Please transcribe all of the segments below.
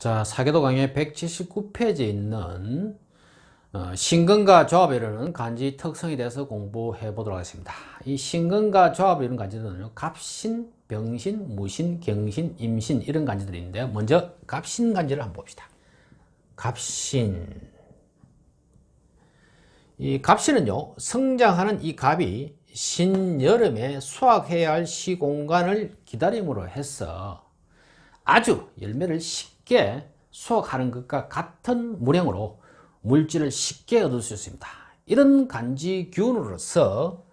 자, 사계도 강의 179페이지에 있는 신근과 조합을 이루는 간지 특성에 대해서 공부해 보도록 하겠습니다. 이 신근과 조합을 이루는 간지들은요, 갑신, 병신, 무신, 경신, 임신 이런 간지들이 있는데요. 먼저 갑신 간지를 한번 봅시다. 갑신. 이 갑신은요, 성장하는 이 갑이 신여름에 수확해야 할 시공간을 기다림으로 해서 아주 열매를 쉽게 수확하는 것과 같은 물량으로 물질을 쉽게 얻을 수 있습니다. 이런 간지 기운으로서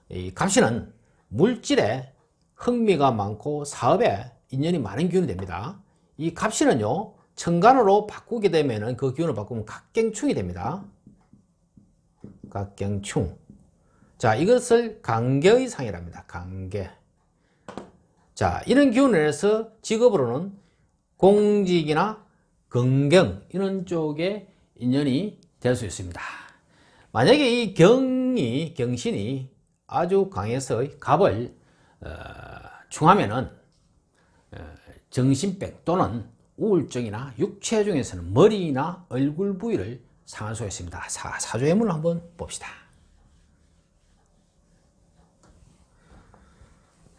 이 갑신은 물질에 흥미가 많고 사업에 인연이 많은 기운이 됩니다. 이 갑신은요, 천간으로 바꾸게 되면 그 기운을 바꾸면 갑경충이 됩니다. 갑경충. 자, 이것을 간계의 상이랍니다. 간계. 자, 이런 기운에서 직업으로는 공직이나 건경 이런 쪽에 인연이 될 수 있습니다. 만약에 이 경신이 아주 강해서 갑을 충하면은 정신병 또는 우울증이나 육체 중에서는 머리나 얼굴 부위를 상할 수 있습니다. 사주해문을 한번 봅시다.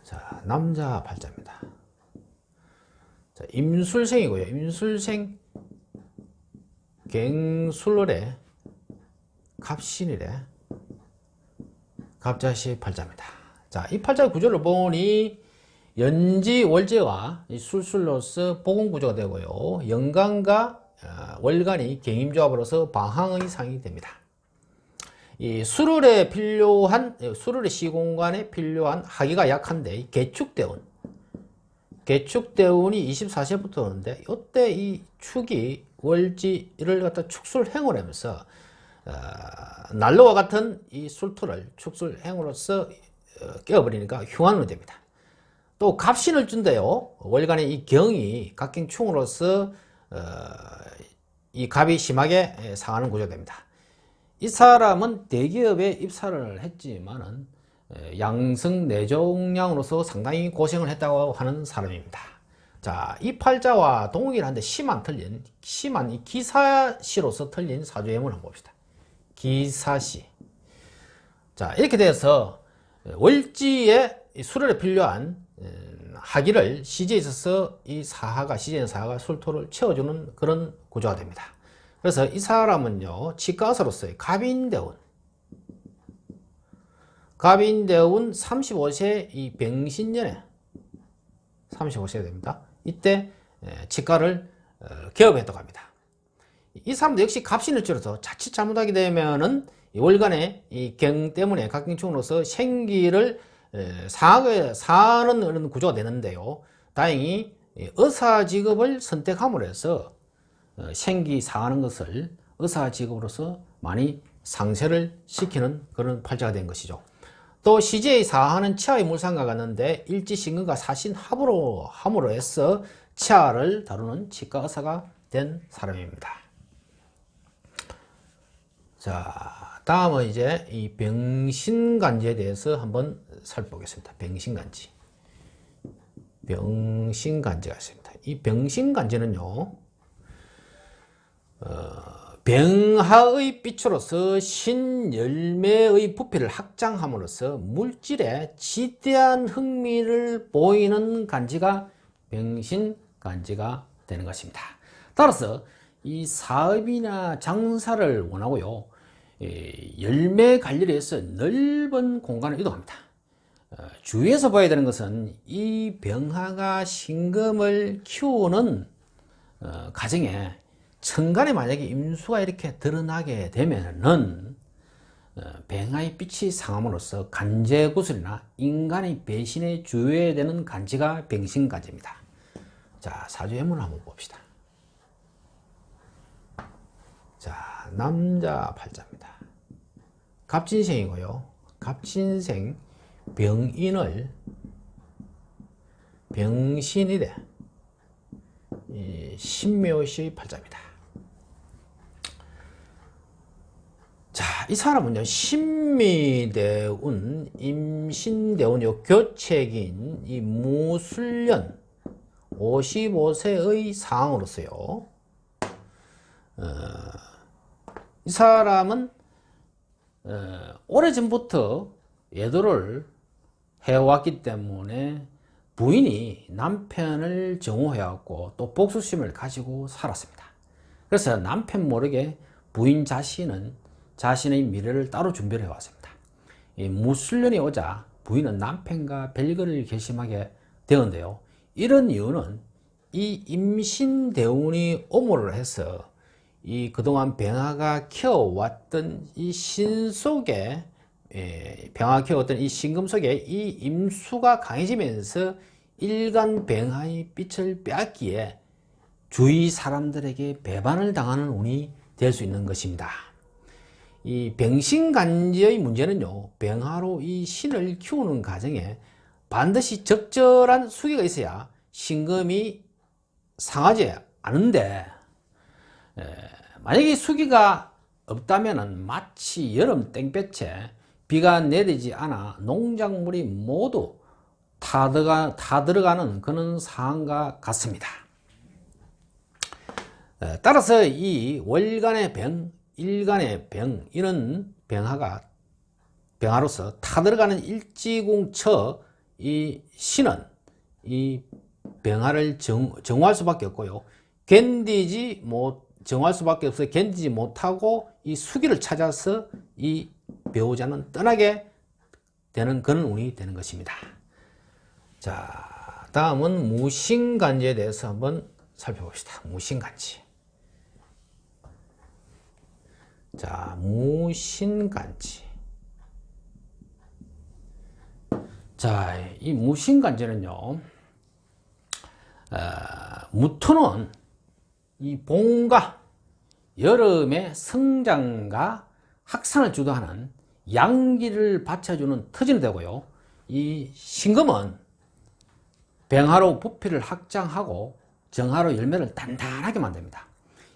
자, 남자 팔자입니다. 자, 임술생이고요. 임술생 갱술월에 갑신이래 갑자시 팔자입니다. 자, 이 팔자 구조를 보니 연지 월제와 술술로서 복원 구조가 되고요. 연간과 월간이 경임조합으로서 방항의 상이 됩니다. 이 수월의 시공간에 필요한 하기가 약한데 개축대운 개축대운이 24세부터 오는데 이때 이 축이 월지를 갖다 축술행을 하면서 난로와 같은 이 술토를 축술행으로서 깨어버리니까 흉한으로 됩니다. 또 갑신을 준대요. 월간의 이 경이 갑경충으로서 이 갑이 심하게 상하는 구조가 됩니다. 이 사람은 대기업에 입사를 했지만은 양성 내종량으로서 상당히 고생을 했다고 하는 사람입니다. 자, 이 팔자와 동일한데 심한 이 기사시로서 틀린 사주예문을 한번 봅시다. 기사시. 자, 이렇게 돼서 월지에 수월에 필요한 하기를 시제에 있어서 시제는 사하가 술토를 채워주는 그런 구조가 됩니다. 그래서 이 사람은요, 치과의사로서의 갑인대운 35세 이 병신년에 35세가 됩니다. 이때 치과를 개업했다고 합니다. 이 사람도 역시 갑신을 줄여서 자칫 잘못하게 되면은 월간의 이 경 때문에 갑경충으로서 생기를 상하게 사는 그런 구조가 되는데요. 다행히 의사 직업을 선택함으로 해서 생기 상하는 것을 의사 직업으로서 많이 상쇄를 시키는 그런 팔자가 된 것이죠. 또 시제의 사하는 치아의 물상과 같는데 일지신근과 사신합으로 함으로 해서 치아를 다루는 치과 의사가 된 사람입니다. 자, 다음은 이제 이 병신간지에 대해서 한번 살펴보겠습니다. 병신간지가 있습니다. 이 병신간지는요, 병하의 빛으로서 신열매의 부피를 확장함으로써 물질에 지대한 흥미를 보이는 간지가 병신간지가 되는 것입니다. 따라서 이 사업이나 장사를 원하고요, 열매 관리를 해서 넓은 공간을 이동합니다. 주위에서 봐야 되는 것은 이 병하가 신금을 키우는 가정에 천간에 만약에 임수가 이렇게 드러나게 되면은 병하의 빛이 상함으로써 간제구슬이나 인간의 배신에 주의해야 되는 간지가 병신간지입니다. 자, 사주예문을 한번 봅시다. 자, 남자 팔자입니다. 갑진생이고요. 갑진생 병인을 병신이래 신묘시 팔자입니다. 자, 이 사람은요, 신미대운, 임신대운, 요 교책인 이 무술년, 55세의 상황으로서요. 이 사람은 오래전부터 외도를 해왔기 때문에 부인이 남편을 정오해왔고 또 복수심을 가지고 살았습니다. 그래서 남편 모르게 부인 자신은 자신의 미래를 따로 준비를 해왔습니다. 이 무술년이 오자 부인은 남편과 별거를 결심하게 되었는데요. 이런 이유는 이 임신대운이 오모를 해서 이 그동안 병화가 키워왔던 이 신 속에 병화가 키워왔던 이 신금 속에 이 임수가 강해지면서 일간 병화의 빛을 빼앗기에 주위 사람들에게 배반을 당하는 운이 될 수 있는 것입니다. 이 병신간지의 문제는요, 병화로 이 신을 키우는 과정에 반드시 적절한 수기가 있어야 신금이 상하지 않은데, 만약에 수기가 없다면 마치 여름 땡볕에 비가 내리지 않아 농작물이 모두 다 들어가는 그런 상황과 같습니다. 따라서 이 월간의 병, 일간의 병, 이런 병화로서 타들어가는 일지궁처 이 신은 이 병화를 정화할 수밖에 없고요. 정화할 수밖에 없어요. 견디지 못하고 이 수기를 찾아서 이 배우자는 떠나게 되는 그런 운이 되는 것입니다. 자, 다음은 무신간지에 대해서 한번 살펴봅시다. 무신간지. 자, 무신간지. 자, 이 무신간지는요, 무토는 이 봄과 여름의 성장과 확산을 주도하는 양기를 받쳐주는 터전이 되고요. 이 신금은 병화로 부피를 확장하고 정화로 열매를 단단하게 만듭니다.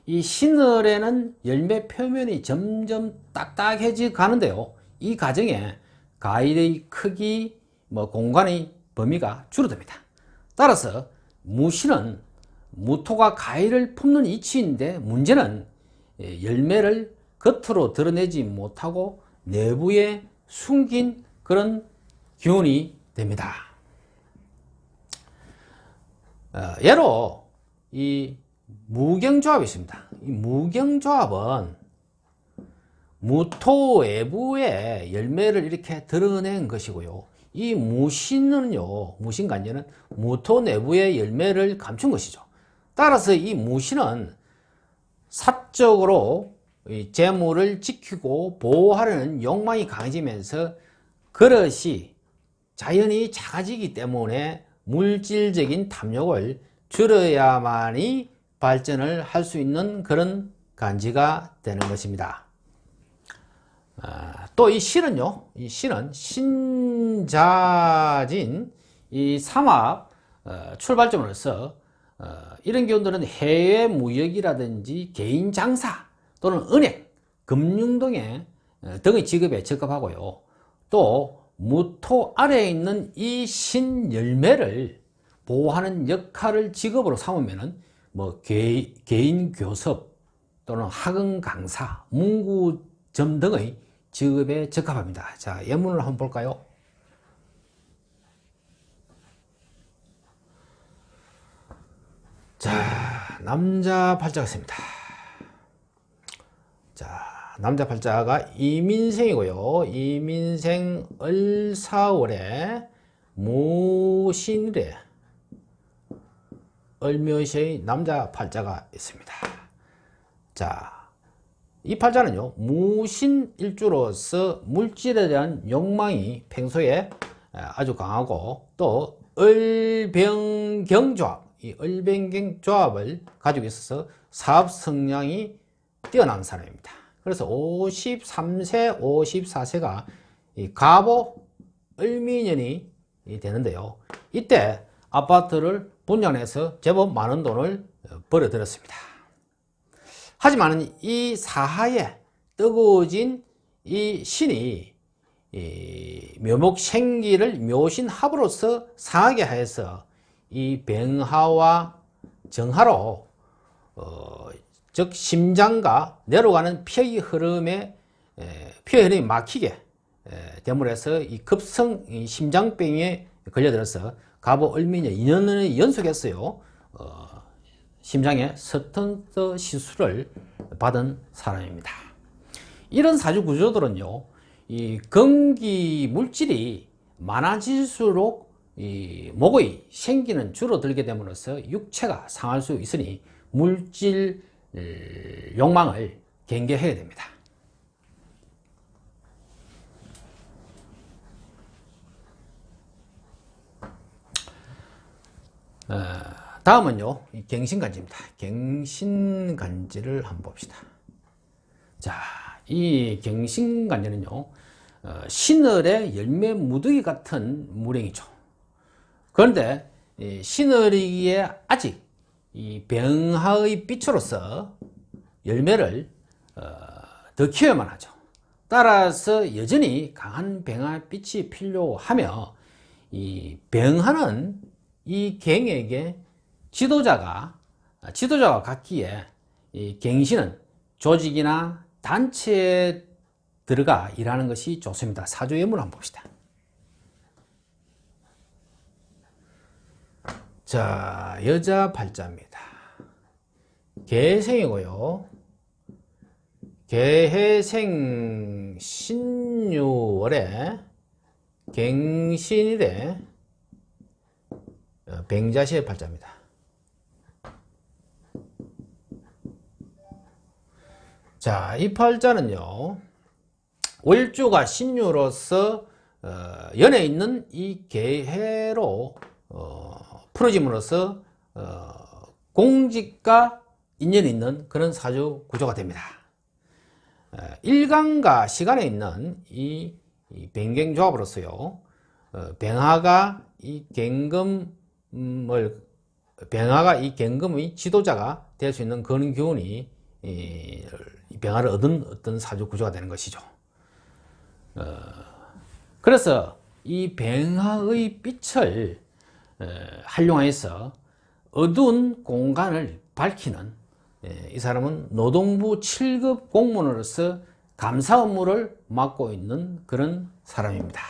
이 신월에는 열매 표면이 점점 딱딱해져 가는데요. 이 과정에 과일의 크기, 공간의 범위가 줄어듭니다. 따라서 무신은 무토가 과일을 품는 이치인데 문제는 열매를 겉으로 드러내지 못하고 내부에 숨긴 그런 기운이 됩니다. 예로 이 무경조합이 있습니다. 이 무경조합은 무토 외부에 열매를 이렇게 드러낸 것이고요. 이 무신은요, 무신간지는 무토 내부의 열매를 감춘 것이죠. 따라서 이 무신은 사적으로 재물을 지키고 보호하려는 욕망이 강해지면서 그릇이 자연히 작아지기 때문에 물질적인 탐욕을 줄여야만이 발전을 할 수 있는 그런 간지가 되는 것입니다. 또 이 신은요, 이 신은 신자진 이 삼합 출발점으로서 이런 기운들은 해외 무역이라든지 개인 장사 또는 은행, 금융등의 직업에 적합하고요. 또 무토 아래에 있는 이 신 열매를 보호하는 역할을 직업으로 삼으면은 개인 교섭 또는 학원 강사, 문구점 등의 직업에 적합합니다. 자, 예문을 한번 볼까요? 자, 남자 팔자가 있습니다. 자, 남자 팔자가 이민생이고요. 이민생 을사월에 무신일에 을묘시의 남자 팔자가 있습니다. 자, 이 팔자는요, 무신일주로서 물질에 대한 욕망이 평소에 아주 강하고 또 을병경조합, 이 을병경조합을 가지고 있어서 사업 성향이 뛰어난 사람입니다. 그래서 53세, 54세가 이 갑오 을미년이 되는데요. 이때 아파트를 분양해서 제법 많은 돈을 벌어들였습니다. 하지만 이 사하에 뜨거워진 이 신이 이 묘목생기를 묘신합으로서 상하게 해서 이 병하와 정하로 즉 심장과 내려가는 피의 흐름이 막히게 됨으로 해서 이 급성 심장병에 걸려들어서 갑오 을미년 2년을 연속했어요. 심장에 스턴트 시술을 받은 사람입니다. 이런 사주 구조들은요, 이 건기 물질이 많아질수록 이 목의 생기는 줄어들게 됨으로써 육체가 상할 수 있으니 물질 욕망을 경계해야 됩니다. 다음은요, 갱신간지입니다. 갱신간지를 한번 봅시다. 자, 이 갱신간지는요, 신월의 열매 무더기 같은 물행이죠. 그런데 신월이기에 아직 이 병화의 빛으로서 열매를 더 키워야만 하죠. 따라서 여전히 강한 병화 빛이 필요하며, 이 병화는 이 갱에게 지도자가 같기에 이 갱신은 조직이나 단체에 들어가 일하는 것이 좋습니다. 사주 예문을 한번 봅시다. 자, 여자 팔자입니다. 개생이고요. 개해생 신유월에 갱신일에 병자시의 팔자입니다. 자, 이 팔자는요, 월주가 신유로서 연에 있는 이 개해로 풀어짐으로써 공직과 인연이 있는 그런 사주 구조가 됩니다. 일간과 시간에 있는 이 변경조합으로서요, 병화가 이 경금의 지도자가 될 수 있는 그런 기운이 이 병화를 얻은 어떤 사주 구조가 되는 것이죠. 그래서 이 병화의 빛을 활용해서 어두운 공간을 밝히는, 이 사람은 노동부 7급 공무원으로서 감사 업무를 맡고 있는 그런 사람입니다.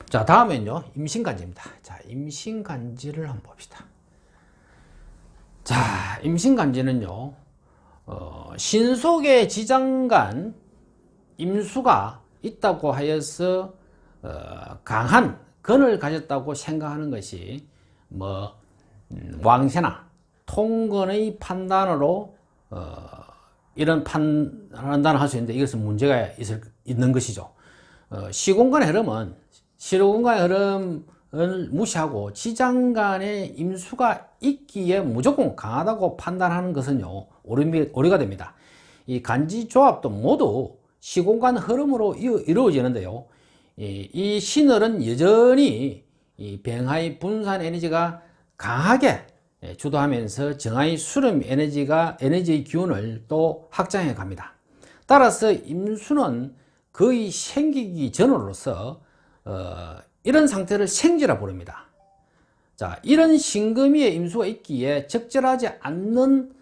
자, 다음엔요, 임신간지입니다. 자, 임신간지를 한번 봅시다. 자, 임신간지는요, 신속의 지장간 임수가 있다고 하여서 강한 건을 가졌다고 생각하는 것이 왕세나 통건의 판단으로 이런 판단을 할 수 있는데, 이것은 문제가 있는 것이죠. 시공간의 흐름은 시공간의 흐름을 무시하고 지장간의 임수가 있기에 무조건 강하다고 판단하는 것은요, 오류가 됩니다. 이 간지 조합도 모두 시공간 흐름으로 이루어지는데요, 이 신월은 여전히 이 병화의 분산 에너지가 강하게 주도하면서 정화의 수렴 에너지의 기운을 또 확장해 갑니다. 따라서 임수는 거의 생기기 전으로서 이런 상태를 생지라 부릅니다. 자, 이런 신금위의 임수가 있기에 적절하지 않는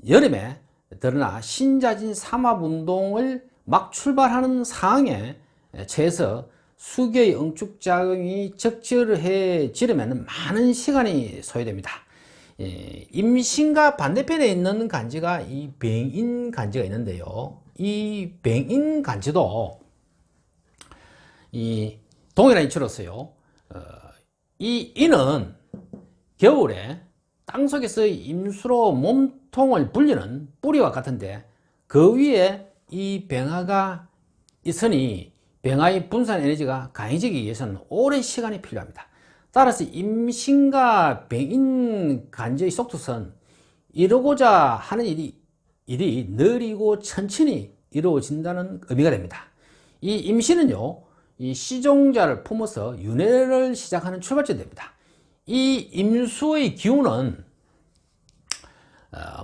여름에 드러나 신자진 삼합운동을 막 출발하는 상황에 처해서 수교의 응축작용이 적절해지려면 많은 시간이 소요됩니다. 임신과 반대편에 있는 간지가 이 병인간지가 있는데요, 이 병인간지도 이 동일한 이치로서요, 이 인은 겨울에 땅속에서 임수로 몸통을 불리는 뿌리와 같은데, 그 위에 이 병화가 있으니 병화의 분산 에너지가 강해지기 위해서는 오랜 시간이 필요합니다. 따라서 임신과 병인 간지의 속도선, 이루고자 하는 일이 느리고 천천히 이루어진다는 의미가 됩니다. 이 임신은요, 이 시종자를 품어서 윤회를 시작하는 출발점이 됩니다. 이 임수의 기운은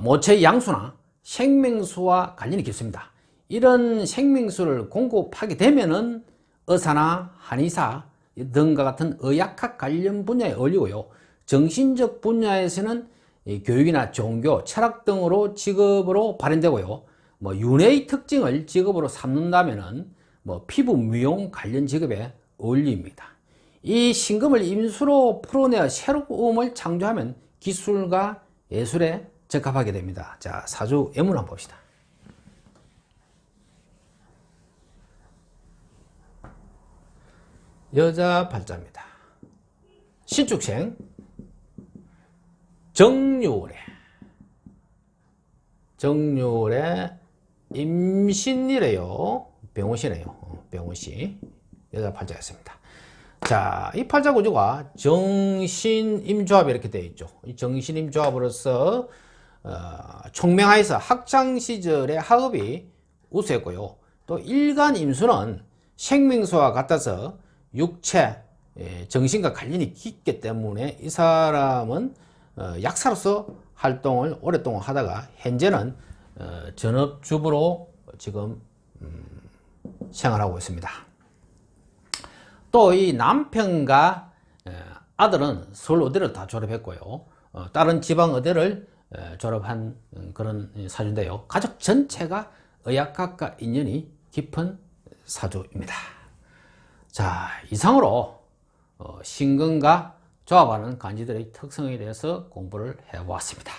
모체의 양수나 생명수와 관련이 깊습니다. 이런 생명수를 공급하게 되면은 의사나 한의사 등과 같은 의학학 관련 분야에 어울리고요. 정신적 분야에서는 교육이나 종교, 철학 등으로 직업으로 발현되고요. 윤회의 특징을 직업으로 삼는다면은 피부 미용 관련 직업에 어울립니다. 이 신금을 임수로 풀어내어 새로움을 창조하면 기술과 예술에 적합하게 됩니다. 자, 사주 예문 한번 봅시다. 여자 팔자입니다. 신축생 정유월에 임신이래요. 병호시네요. 병호시 여자 팔자였습니다. 자, 이 팔자 구조가 정신임조합이 이렇게 되어 있죠. 이 정신임조합으로서 총명하에서 학창시절의 학업이 우수했고요. 또 일간임수는 생명수와 같아서 육체, 정신과 관련이 깊기 때문에 이 사람은 약사로서 활동을 오랫동안 하다가 현재는 전업주부로 지금 생활하고 있습니다. 또 이 남편과 아들은 서울 의대를 다 졸업했고요. 다른 지방 의대를 졸업한 그런 사주인데요. 가족 전체가 의학학과 인연이 깊은 사주입니다. 자, 이상으로 신금과 조합하는 간지들의 특성에 대해서 공부를 해보았습니다.